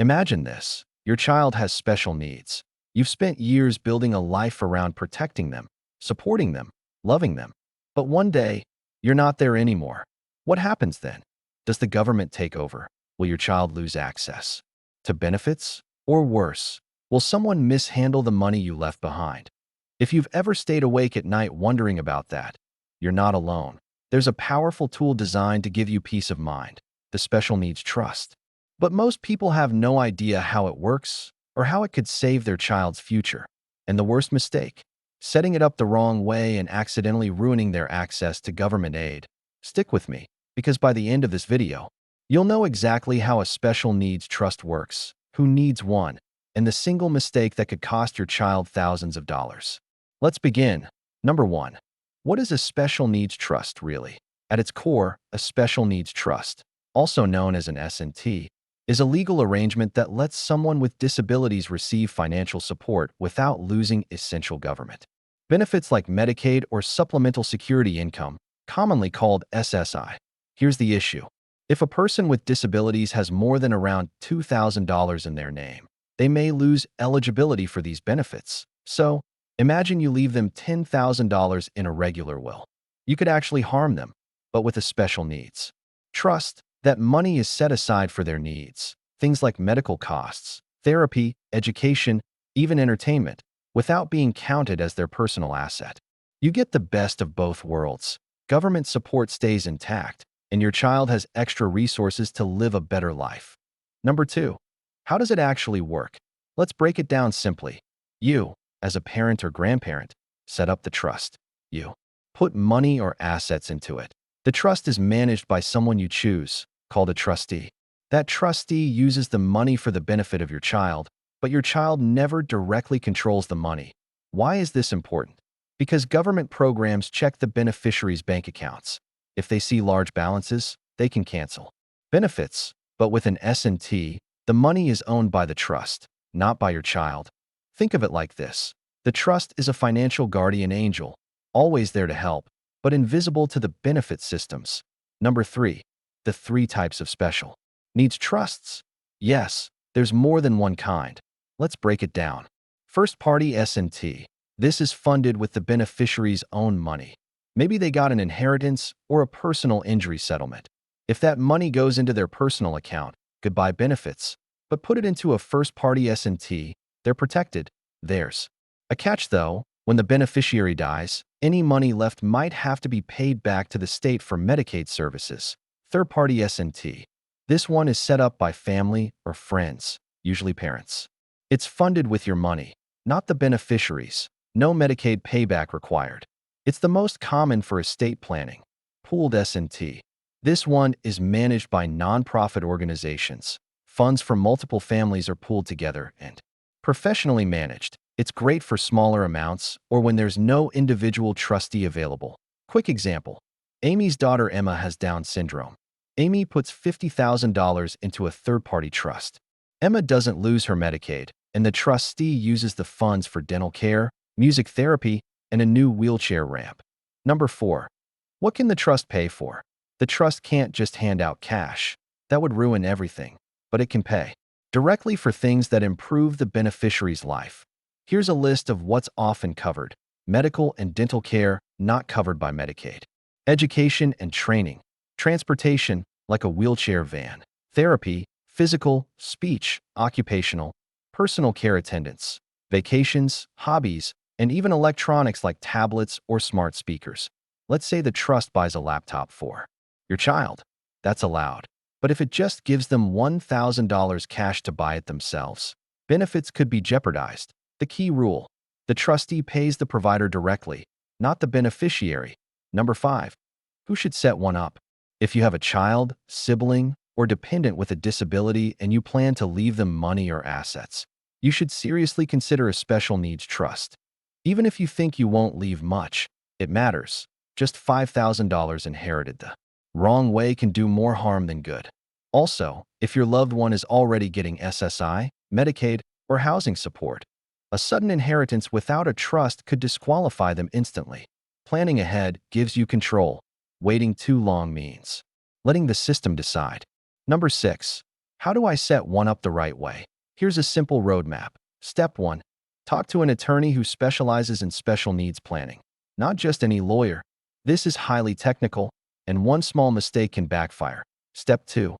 Imagine this. Your child has special needs. You've spent years building a life around protecting them, supporting them, loving them. But one day, you're not there anymore. What happens then? Does the government take over? Will your child lose access to benefits? Or worse, will someone mishandle the money you left behind? If you've ever stayed awake at night wondering about that, you're not alone. There's a powerful tool designed to give you peace of mind, the Special Needs Trust. But most people have no idea how it works or how it could save their child's future. And the worst mistake, setting it up the wrong way and accidentally ruining their access to government aid. Stick with me, because by the end of this video, you'll know exactly how a special needs trust works, who needs one, and the single mistake that could cost your child thousands of dollars. Let's begin. Number 1. What is a special needs trust really? At its core, a special needs trust, also known as an S&T, is a legal arrangement that lets someone with disabilities receive financial support without losing essential government benefits like Medicaid or Supplemental Security Income, commonly called SSI. Here's the issue. If a person with disabilities has more than around $2,000 in their name, they may lose eligibility for these benefits. So, imagine you leave them $10,000 in a regular will. You could actually harm them, but with a special needs trust, that money is set aside for their needs, things like medical costs, therapy, education, even entertainment, without being counted as their personal asset. You get the best of both worlds. Government support stays intact, and your child has extra resources to live a better life. Number 2. How does it actually work? Let's break it down simply. You, as a parent or grandparent, set up the trust. You put money or assets into it. The trust is managed by someone you choose, called a trustee. That trustee uses the money for the benefit of your child, but your child never directly controls the money. Why is this important? Because government programs check the beneficiary's bank accounts. If they see large balances, they can cancel benefits. But with an S&T, the money is owned by the trust, not by your child. Think of it like this. The trust is a financial guardian angel, always there to help, but invisible to the benefit systems. Number 3. The 3 types of special needs trusts. Yes, there's more than one kind. Let's break it down. First-party S&T. This is funded with the beneficiary's own money. Maybe they got an inheritance or a personal injury settlement. If that money goes into their personal account, goodbye benefits. But put it into a first-party S&T, they're protected. Theirs. A catch though, when the beneficiary dies, any money left might have to be paid back to the state for Medicaid services. Third-party S&T. This one is set up by family or friends, usually parents. It's funded with your money, not the beneficiaries. No Medicaid payback required. It's the most common for estate planning. Pooled S&T. This one is managed by nonprofit organizations. Funds from multiple families are pooled together and professionally managed. It's great for smaller amounts or when there's no individual trustee available. Quick example. Amy's daughter Emma has Down syndrome. Amy puts $50,000 into a third-party trust. Emma doesn't lose her Medicaid, and the trustee uses the funds for dental care, music therapy, and a new wheelchair ramp. Number 4. What can the trust pay for? The trust can't just hand out cash. That would ruin everything. But it can pay directly for things that improve the beneficiary's life. Here's a list of what's often covered. Medical and dental care, not covered by Medicaid. Education and training. Transportation, like a wheelchair van. Therapy, physical, speech, occupational, personal care attendance. Vacations, hobbies, and even electronics like tablets or smart speakers. Let's say the trust buys a laptop for your child. That's allowed. But if it just gives them $1,000 cash to buy it themselves, benefits could be jeopardized. The key rule: the trustee pays the provider directly, not the beneficiary. Number 5. Who should set one up? If you have a child, sibling, or dependent with a disability and you plan to leave them money or assets, you should seriously consider a special needs trust. Even if you think you won't leave much, it matters. Just $5,000 inherited the wrong way can do more harm than good. Also, if your loved one is already getting SSI, Medicaid, or housing support, a sudden inheritance without a trust could disqualify them instantly. Planning ahead gives you control. Waiting too long means letting the system decide. Number 6. How do I set one up the right way? Here's a simple roadmap. Step 1. Talk to an attorney who specializes in special needs planning, not just any lawyer. This is highly technical, and one small mistake can backfire. Step 2.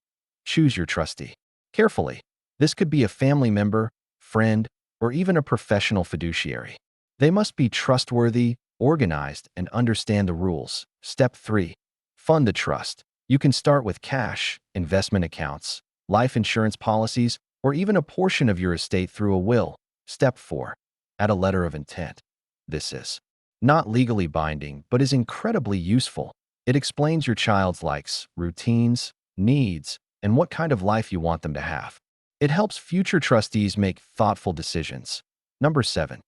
Choose your trustee carefully. This could be a family member, friend, or even a professional fiduciary. They must be trustworthy, organized, and understand the rules. Step 3. Fund the trust. You can start with cash, investment accounts, life insurance policies, or even a portion of your estate through a will. Step 4. Add a letter of intent. This is not legally binding, but is incredibly useful. It explains your child's likes, routines, needs, and what kind of life you want them to have. It helps future trustees make thoughtful decisions. Number 7.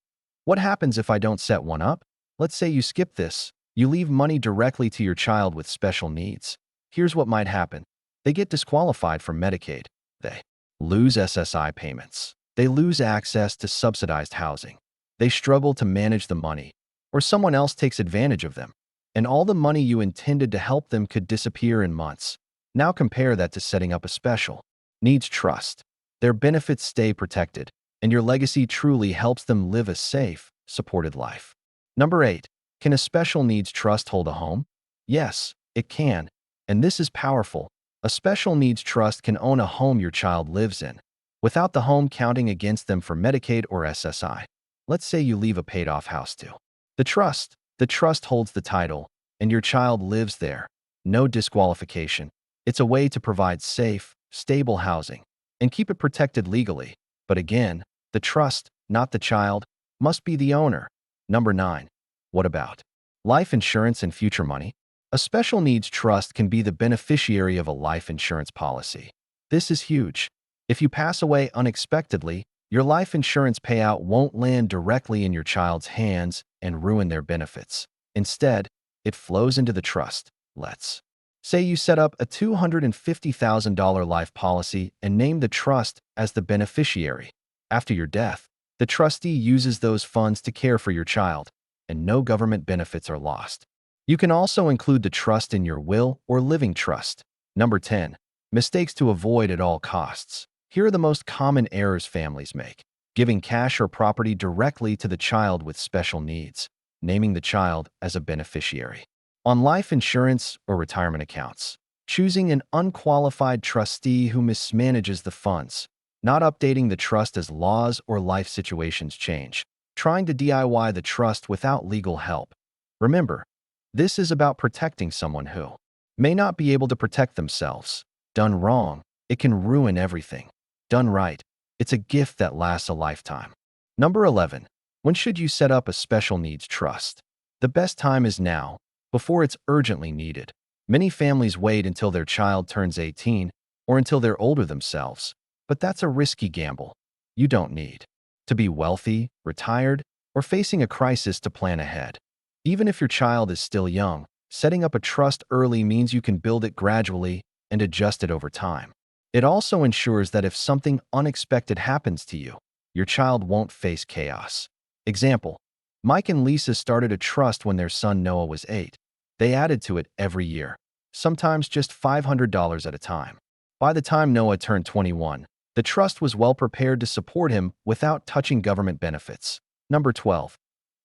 What happens if I don't set one up? Let's say you skip this. You leave money directly to your child with special needs. Here's what might happen. They get disqualified from Medicaid. They lose SSI payments. They lose access to subsidized housing. They struggle to manage the money, or someone else takes advantage of them. And all the money you intended to help them could disappear in months. Now compare that to setting up a special needs trust. Their benefits stay protected, and your legacy truly helps them live a safe, supported life. Number 8. Can a special needs trust hold a home? Yes, it can, and this is powerful. A special needs trust can own a home your child lives in, without the home counting against them for Medicaid or SSI. Let's say you leave a paid-off house to the trust. The trust holds the title, and your child lives there. No disqualification. It's a way to provide safe, stable housing and keep it protected legally. But again, the trust, not the child, must be the owner. Number 9. What about life insurance and future money? A special needs trust can be the beneficiary of a life insurance policy. This is huge. If you pass away unexpectedly, your life insurance payout won't land directly in your child's hands and ruin their benefits. Instead, it flows into the trust. Let's say you set up a $250,000 life policy and name the trust as the beneficiary. After your death, the trustee uses those funds to care for your child, and no government benefits are lost. You can also include the trust in your will or living trust. Number 10. Mistakes to avoid at all costs. Here are the most common errors families make. Giving cash or property directly to the child with special needs. Naming the child as a beneficiary. On life insurance or retirement accounts, choosing an unqualified trustee who mismanages the funds. Not updating the trust as laws or life situations change. Trying to DIY the trust without legal help. Remember, this is about protecting someone who may not be able to protect themselves. Done wrong, it can ruin everything. Done right, it's a gift that lasts a lifetime. Number 11. When should you set up a special needs trust? The best time is now, before it's urgently needed. Many families wait until their child turns 18 or until they're older themselves, but that's a risky gamble. You don't need to be wealthy, retired, or facing a crisis to plan ahead. Even if your child is still young, setting up a trust early means you can build it gradually and adjust it over time. It also ensures that if something unexpected happens to you, your child won't face chaos. Example: Mike and Lisa started a trust when their son Noah was 8. They added to it every year, sometimes just $500 at a time. By the time Noah turned 21, the trust was well prepared to support him without touching government benefits. Number 12.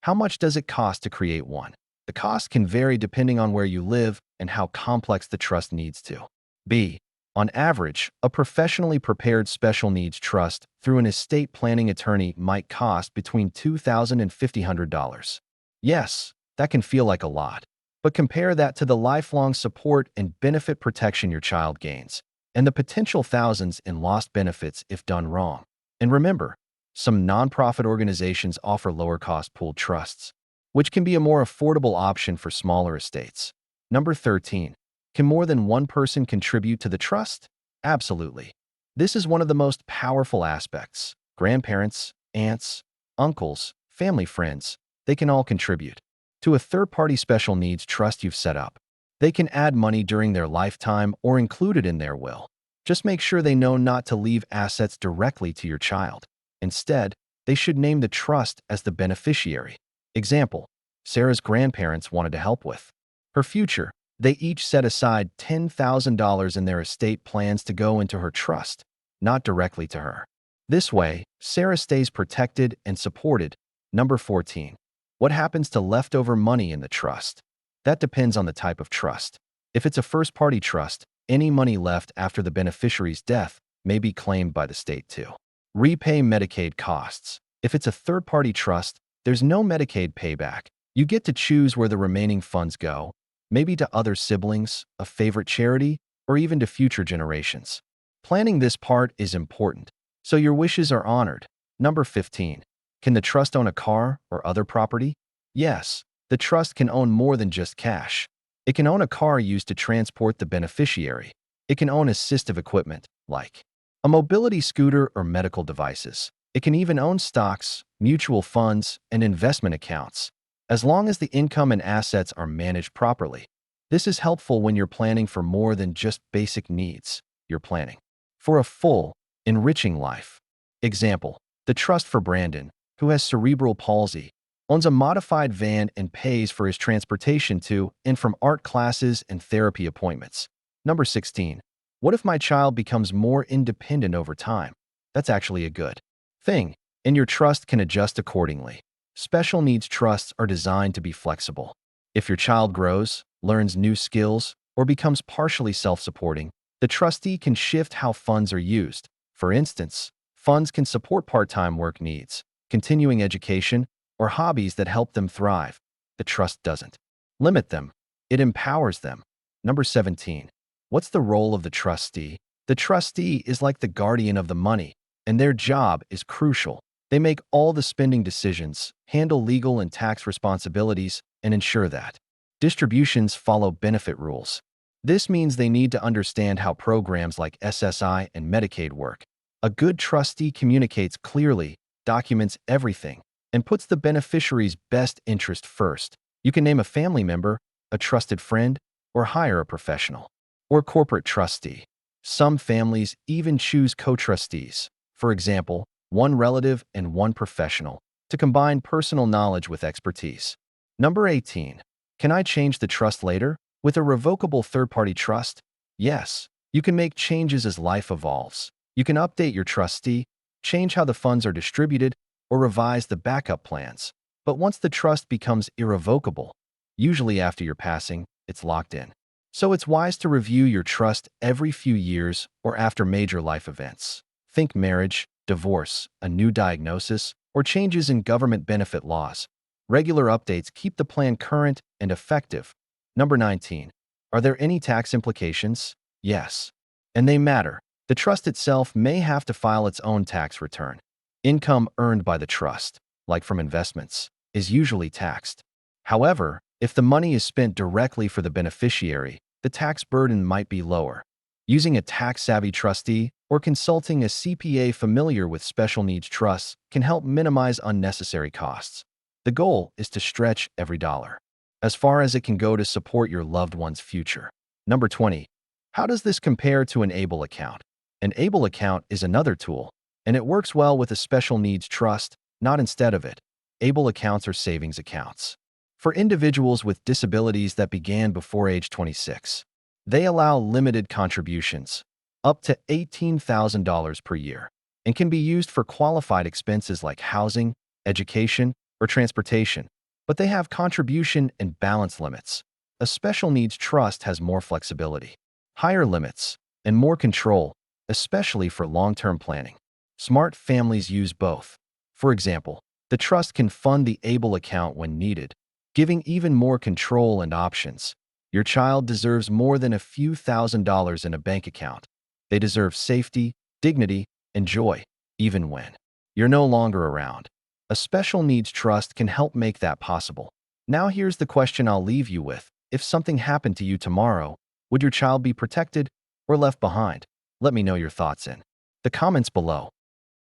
How much does it cost to create one? The cost can vary depending on where you live and how complex the trust needs to be. On average, a professionally prepared special needs trust through an estate planning attorney might cost between $2,000 and $1,500. Yes, that can feel like a lot, but compare that to the lifelong support and benefit protection your child gains, and the potential thousands in lost benefits if done wrong. And remember, some nonprofit organizations offer lower-cost pooled trusts, which can be a more affordable option for smaller estates. Number 13. Can more than one person contribute to the trust? Absolutely. This is one of the most powerful aspects. Grandparents, aunts, uncles, family friends, they can all contribute to a third-party special needs trust you've set up. They can add money during their lifetime or include it in their will. Just make sure they know not to leave assets directly to your child. Instead, they should name the trust as the beneficiary. Example: Sarah's grandparents wanted to help with her future. They each set aside $10,000 in their estate plans to go into her trust. not directly to her. This way, Sarah stays protected and supported. Number 14. What happens to leftover money in the trust? That depends on the type of trust. If it's a first-party trust, any money left after the beneficiary's death may be claimed by the state too. Repay Medicaid costs. If it's a third-party trust, there's no Medicaid payback. You get to choose where the remaining funds go, maybe to other siblings, a favorite charity, or even to future generations. Planning this part is important, so your wishes are honored. Number 15. Can the trust own a car or other property? Yes, the trust can own more than just cash. It can own a car used to transport the beneficiary. It can own assistive equipment, like a mobility scooter or medical devices. It can even own stocks, mutual funds, and investment accounts, as long as the income and assets are managed properly. This is helpful when you're planning for more than just basic needs. You're planning for a full, enriching life. Example, the trust for Brandon, who has cerebral palsy, owns a modified van and pays for his transportation to and from art classes and therapy appointments. Number 16. What if my child becomes more independent over time? That's actually a good thing, and your trust can adjust accordingly. Special needs trusts are designed to be flexible. If your child grows, learns new skills, or becomes partially self-supporting, the trustee can shift how funds are used. For instance, funds can support part-time work needs, continuing education, or hobbies that help them thrive. The trust doesn't limit them, it empowers them. Number 17. What's the role of the trustee? The trustee is like the guardian of the money, and their job is crucial. They make all the spending decisions, handle legal and tax responsibilities, and ensure that distributions follow benefit rules. This means they need to understand how programs like SSI and Medicaid work. A good trustee communicates clearly, documents everything, and puts the beneficiary's best interest first. You can name a family member, a trusted friend, or hire a professional or corporate trustee. Some families even choose co-trustees, for example, one relative and one professional, to combine personal knowledge with expertise. Number 18. Can I change the trust later? With a revocable third-party trust? Yes, you can make changes as life evolves. You can update your trustee, change how the funds are distributed, or revise the backup plans. But once the trust becomes irrevocable, usually after your passing, it's locked in. So it's wise to review your trust every few years or after major life events. Think marriage, divorce, a new diagnosis, or changes in government benefit laws. Regular updates keep the plan current and effective. Number 19. Are there any tax implications? Yes, and they matter. The trust itself may have to file its own tax return. Income earned by the trust, like from investments, is usually taxed. However, if the money is spent directly for the beneficiary, the tax burden might be lower. Using a tax-savvy trustee or consulting a CPA familiar with special needs trusts can help minimize unnecessary costs. The goal is to stretch every dollar as far as it can go to support your loved one's future. Number 20. How does this compare to an ABLE account? An ABLE account is another tool, and it works well with a special needs trust, not instead of it. ABLE accounts are savings accounts for individuals with disabilities that began before age 26. They allow limited contributions, up to $18,000 per year, and can be used for qualified expenses like housing, education, or transportation, but they have contribution and balance limits. A special needs trust has more flexibility, higher limits, and more control, especially for long-term planning. Smart families use both. For example, the trust can fund the ABLE account when needed, giving even more control and options. Your child deserves more than a few $1,000s in a bank account. They deserve safety, dignity, and joy, even when you're no longer around. A special needs trust can help make that possible. Now here's the question I'll leave you with. If something happened to you tomorrow, would your child be protected or left behind? Let me know your thoughts in the comments below.